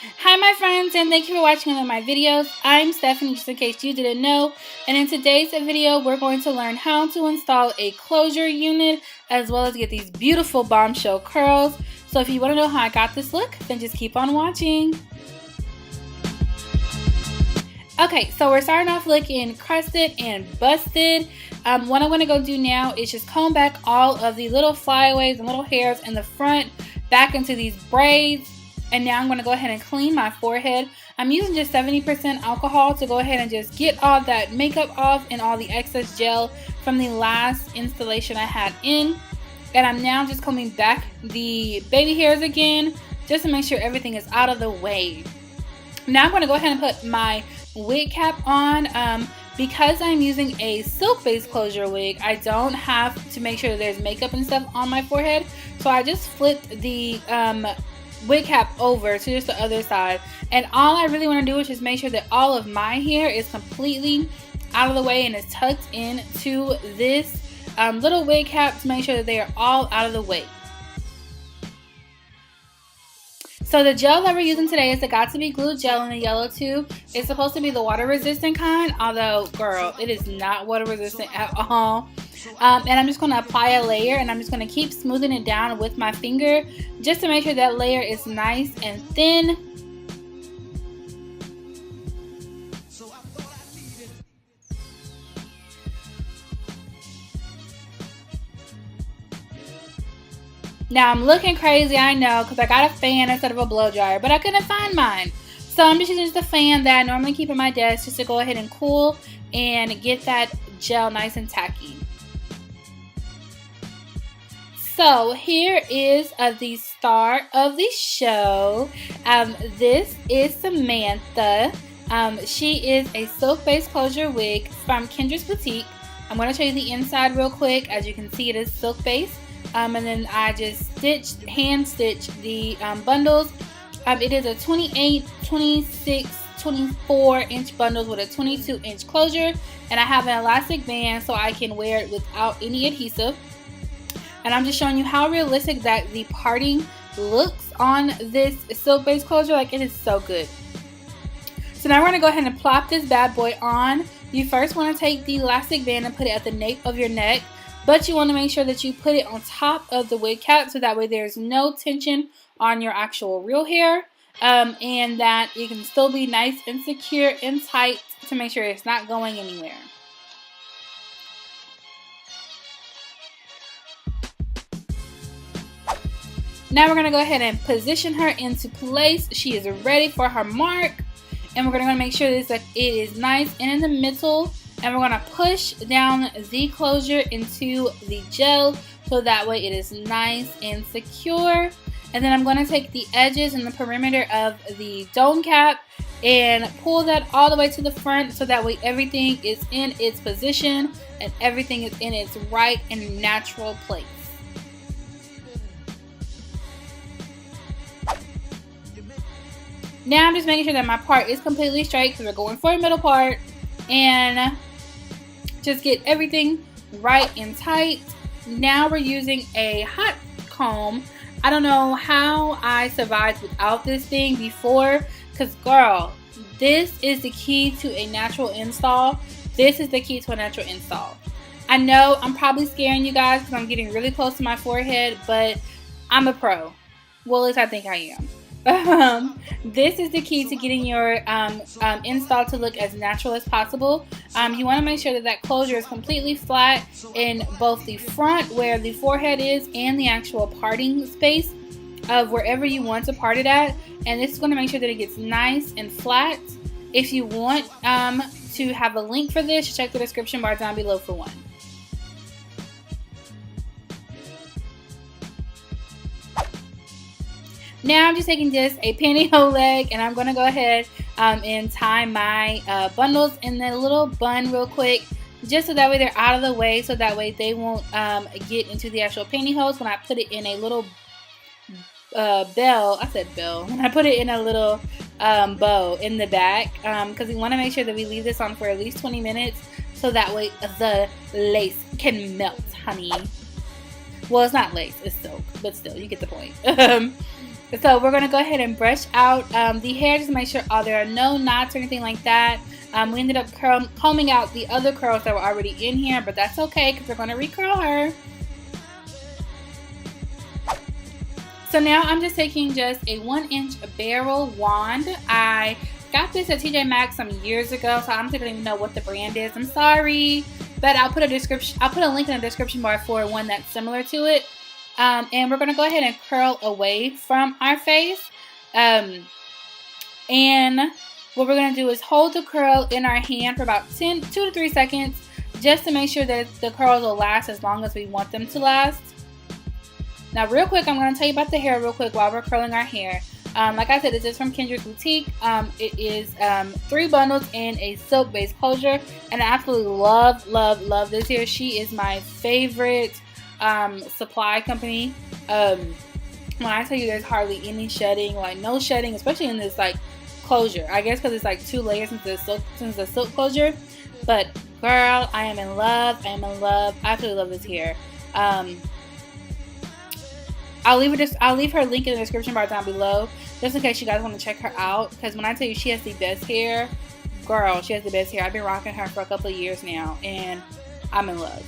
Hi my friends, and thank you for watching one of my videos. I'm Stephanie, just in case you didn't know, and in today's video we're going to learn how to install a closure unit as well as get these beautiful bombshell curls. So if you want to know how I got this look, then just keep on watching. Okay, so we're starting off looking crusted and busted. What I'm going to go do now is just comb back all of the little flyaways and little hairs in the front back into these braids. And now I'm going to go ahead and clean my forehead. I'm using just 70% alcohol to go ahead and just get all that makeup off and all the excess gel from the last installation I had in. And I'm now just combing back the baby hairs again just to make sure everything is out of the way. Now I'm going to go ahead and put my wig cap on. Because I'm using a silk-based closure wig, I don't have to make sure that there's makeup and stuff on my forehead. So I just flipped the wig cap over to just the other side, and all I really want to do is just make sure that all of my hair is completely out of the way and is tucked into this little wig cap to make sure that they are all out of the way. So the gel that we're using today is the Got To Be Glue gel in the yellow tube. It's supposed to be the water resistant kind, although girl, it is not water resistant at all. And I'm just going to apply a layer, and I'm just going to keep smoothing it down with my finger just to make sure that layer is nice and thin. Now I'm looking crazy, I know, because I got a fan instead of a blow dryer, but I couldn't find mine. So I'm just using the fan that I normally keep at my desk just to go ahead and cool and get that gel nice and tacky. So here is the star of the show. This is Samantha. She is a silk-based closure wig from Kendra's Boutique. I'm going to show you the inside real quick. As you can see, it is silk-based. And then I just hand stitched the bundles. It is a 28, 26, 24 inch bundles with a 22 inch closure. And I have an elastic band so I can wear it without any adhesive. And I'm just showing you how realistic that the parting looks on this silk-based closure. Like, it is so good. So now we're going to go ahead and plop this bad boy on. You first want to take the elastic band and put it at the nape of your neck. But you want to make sure that you put it on top of the wig cap so that way there's no tension on your actual real hair. And that it can still be nice and secure and tight to make sure it's not going anywhere. Now we're going to go ahead and position her into place. She is ready for her mark. And we're going to make sure that it is nice and in the middle. And we're going to push down the closure into the gel so that way it is nice and secure. And then I'm going to take the edges and the perimeter of the dome cap and pull that all the way to the front so that way everything is in its position and everything is in its right and natural place. Now I'm just making sure that my part is completely straight because we're going for a middle part, and just get everything right and tight. Now we're using a hot comb. I don't know how I survived without this thing before, because girl, this is the key to a natural install. This is the key to a natural install. I know I'm probably scaring you guys because I'm getting really close to my forehead, but I'm a pro. Well, at least I think I am. This is the key to getting your install to look as natural as possible. You want to make sure that closure is completely flat in both the front where the forehead is and the actual parting space of wherever you want to part it at. And this is going to make sure that it gets nice and flat. If you want to have a link for this, check the description bar down below for one. Now I'm just taking just a pantyhose leg, and I'm going to go ahead and tie my bundles in the little bun real quick, just so that way they're out of the way, so that way they won't get into the actual pantyhose when I put it in a little bell. I said bell. When I put it in a little bow in the back, because we want to make sure that we leave this on for at least 20 minutes, so that way the lace can melt, honey. Well, it's not lace, it's silk, but still, you get the point. So we're going to go ahead and brush out the hair just to make sure there are no knots or anything like that. We ended up combing out the other curls that were already in here, but that's okay because we're going to recurl her. So now I'm just taking just a 1-inch barrel wand. I got this at TJ Maxx some years ago, so I don't even know what the brand is. I'm sorry, but I'll put a link in the description bar for one that's similar to it. And we're going to go ahead and curl away from our face. And what we're going to do is hold the curl in our hand for about 2 to 3 seconds just to make sure that the curls will last as long as we want them to last. Now real quick, I'm going to tell you about the hair real quick while we're curling our hair. Like I said, this is from Kendra's Boutique. It is 3 bundles in a silk-based closure. And I absolutely love this hair. She is my favorite supply company. When I tell you there's hardly any shedding, like no shedding, especially in this like closure. I guess because it's like 2 layers since the silk closure. But girl, I am in love. I absolutely love this hair. I'll leave her link in the description bar down below just in case you guys want to check her out, because when I tell you she has the best hair, girl, she has the best hair. I've been rocking her for a couple of years now and I'm in love.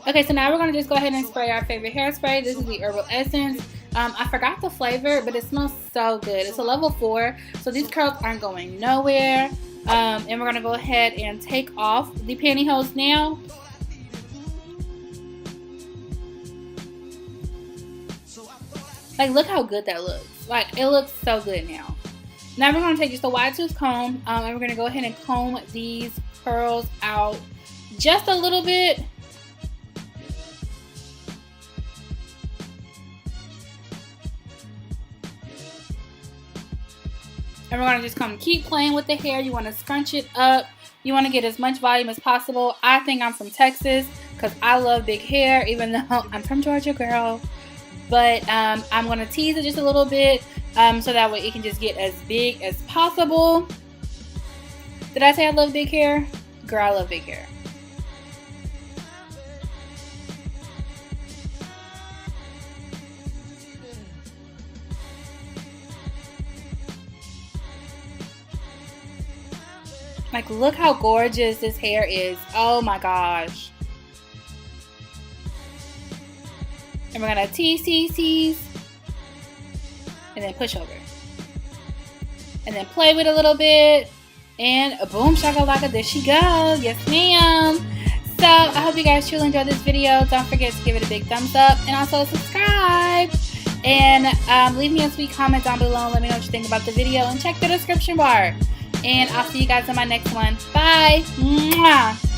Okay, so now we're going to just go ahead and spray our favorite hairspray. This is the Herbal Essence. I forgot the flavor, but it smells so good. It's a level 4, so these curls aren't going nowhere. And we're going to go ahead and take off the pantyhose now. Like, look how good that looks. Like, it looks so good now. Now we're going to take just a wide tooth comb, and we're going to go ahead and comb these curls out just a little bit. And we're going to just keep playing with the hair. You want to scrunch it up. You want to get as much volume as possible. I think I'm from Texas because I love big hair, even though I'm from Georgia, girl. But I'm going to tease it just a little bit so that way it can just get as big as possible. Did I say I love big hair? Girl, I love big hair. Like, look how gorgeous this hair is. Oh my gosh. And we're gonna tease, and then push over. And then play with it a little bit. And boom, shakalaka, there she goes. Yes, ma'am. So, I hope you guys truly enjoyed this video. Don't forget to give it a big thumbs up. And also subscribe. And leave me a sweet comment down below and let me know what you think about the video. And check the description bar. And I'll see you guys in my next one. Bye. Mwah.